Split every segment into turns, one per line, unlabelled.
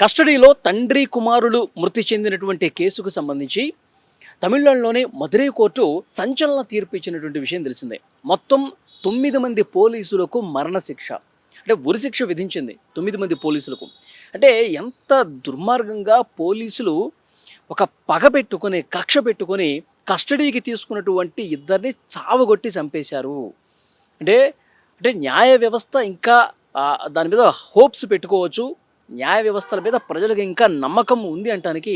కస్టడీలో తండ్రి కుమారులు మృతి చెందినటువంటి కేసుకు సంబంధించి తమిళనాడులోని మదురై కోర్టు సంచలన తీర్పు ఇచ్చినటువంటి విషయం తెలిసిందే. మొత్తం 9 మంది పోలీసులకు మరణశిక్ష, అంటే ఉరిశిక్ష విధించింది 9 మంది పోలీసులకు. అంటే ఎంత దుర్మార్గంగా పోలీసులు ఒక పగ పెట్టుకొని, కక్ష పెట్టుకొని కస్టడీకి తీసుకున్నటువంటి ఇద్దరిని చావగొట్టి చంపేశారు. అంటే అంటే న్యాయ వ్యవస్థ ఇంకా దాని మీద హోప్స్ పెట్టుకోవచ్చు. న్యాయ వ్యవస్థల మీద ప్రజలకు ఇంకా నమ్మకం ఉంది అంటానికి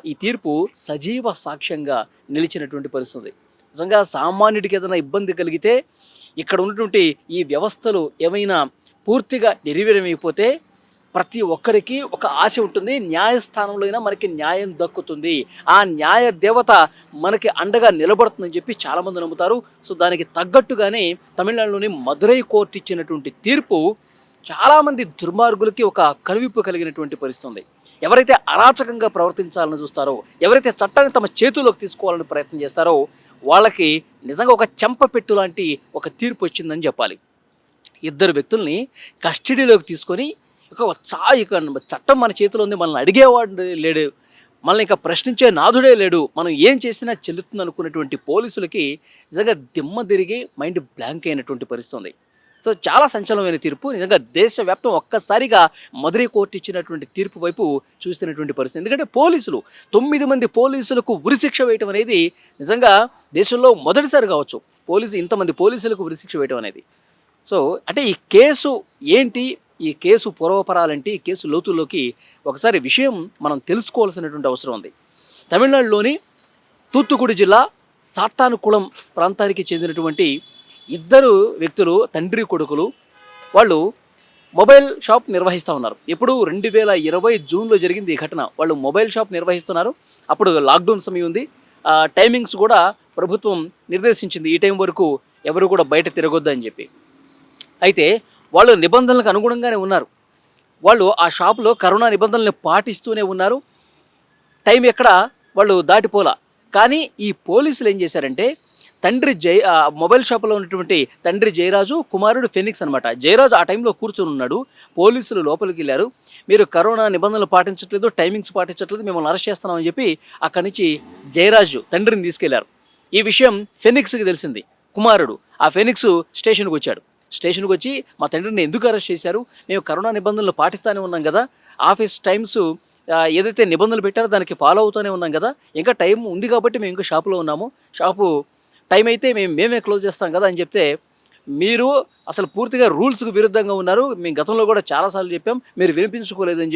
ఈ తీర్పు సజీవ సాక్ష్యంగా నిలిచినటువంటి పరిస్థితి. నిజంగా సామాన్యుడికి ఏదైనా ఇబ్బంది కలిగితే ఇక్కడ ఉన్నటువంటి ఈ వ్యవస్థలు ఏమైనా పూర్తిగా నిర్వీర్యమైపోతే ప్రతి ఒక్కరికి ఒక ఆశ ఉంటుంది, న్యాయస్థానంలో అయినా మనకి న్యాయం దక్కుతుంది, ఆ న్యాయ దేవత మనకి అండగా నిలబడుతుందని చెప్పి చాలామంది నమ్ముతారు. సో దానికి తగ్గట్టుగానే తమిళనాడులోని మదురై కోర్టు ఇచ్చినటువంటి తీర్పు చాలామంది దుర్మార్గులకి ఒక కనువిప్పు కలిగినటువంటి పరిస్థితి ఉంది. ఎవరైతే అరాచకంగా ప్రవర్తించాలని చూస్తారో, ఎవరైతే చట్టాన్ని తమ చేతుల్లోకి తీసుకోవాలని ప్రయత్నం చేస్తారో వాళ్ళకి నిజంగా ఒక చెంపపెట్టు లాంటి ఒక తీర్పు వచ్చిందని చెప్పాలి. ఇద్దరు వ్యక్తుల్ని కస్టడీలోకి తీసుకొని ఇక చట్టం మన చేతిలో ఉంది, మనల్ని అడిగేవాడు లేడు, మనల్ని ఇంకా ప్రశ్నించే నాథుడే లేడు, మనం ఏం చేసినా చెల్లుతుంది అనుకున్నటువంటి పోలీసులకి నిజంగా దిమ్మ తిరిగి మైండ్ బ్లాంక్ అయినటువంటి పరిస్థితి ఉంది. సో చాలా సంచలనమైన తీర్పు. నిజంగా దేశవ్యాప్తం ఒక్కసారిగా మదురై కోర్టు ఇచ్చినటువంటి తీర్పు వైపు చూస్తున్నటువంటి పరిస్థితి. ఎందుకంటే 9 మంది పోలీసులకు ఉరిశిక్ష వేయటం అనేది నిజంగా దేశంలో మొదటిసారి కావచ్చు ఇంతమంది పోలీసులకు ఉరిశిక్ష వేయటం అనేది. సో అంటే ఈ కేసు ఏంటి, ఈ కేసు పూర్వపరాలంటే ఈ కేసు లోతుల్లోకి ఒకసారి విషయం మనం తెలుసుకోవాల్సినటువంటి అవసరం ఉంది. తమిళనాడులోని తూత్తుకుడి జిల్లా సాత్తానుకుళం ప్రాంతానికి చెందినటువంటి ఇద్దరు వ్యక్తులు, తండ్రి కొడుకులు, వాళ్ళు మొబైల్ షాప్ నిర్వహిస్తూ ఉన్నారు. ఎప్పుడు 2020 జూన్లో జరిగింది ఈ ఘటన. వాళ్ళు మొబైల్ షాప్ నిర్వహిస్తున్నారు. అప్పుడు లాక్డౌన్ సమయం ఉంది. టైమింగ్స్ కూడా ప్రభుత్వం నిర్దేశించింది, ఈ టైం వరకు ఎవరు కూడా బయట తిరగొద్దని చెప్పి. అయితే వాళ్ళు నిబంధనలకు అనుగుణంగానే ఉన్నారు. వాళ్ళు ఆ షాపులో కరోనా నిబంధనలను పాటిస్తూనే ఉన్నారు. టైం ఎక్కడ వాళ్ళు దాటిపోలా. కానీ ఈ పోలీసులు ఏం చేశారంటే మొబైల్ షాప్లో ఉన్నటువంటి తండ్రి జయరాజు, కుమారుడు ఫెనిక్స్ అనమాట. జయరాజు ఆ టైంలో కూర్చొని ఉన్నాడు. పోలీసులు లోపలికి వెళ్ళారు. మీరు కరోనా నిబంధనలు పాటించట్లేదు, టైమింగ్స్ పాటించట్లేదు, మిమ్మల్ని అరెస్ట్ చేస్తున్నామని చెప్పి అక్కడి నుంచి జయరాజు తండ్రిని తీసుకెళ్లారు. ఈ విషయం ఫెనిక్స్కి తెలిసింది. కుమారుడు ఆ ఫెనిక్స్ స్టేషన్కి వచ్చాడు. స్టేషన్కి వచ్చి మా తండ్రిని ఎందుకు అరెస్ట్ చేశారు, మేము కరోనా నిబంధనలు పాటిస్తూనే ఉన్నాం కదా, ఆఫీస్ టైమ్స్ ఏదైతే నిబంధనలు పెట్టారో దానికి ఫాలో అవుతూనే ఉన్నాం కదా, ఇంకా టైం ఉంది కాబట్టి మేము ఇంకా షాపులో ఉన్నాము, షాపు టైం అయితే మేమే క్లోజ్ చేస్తాం కదా అని చెప్తే, మీరు అసలు పూర్తిగా రూల్స్కి విరుద్ధంగా ఉన్నారు, మేము గతంలో కూడా చాలాసార్లు చెప్పాం, మీరు వినిపించుకోలేదని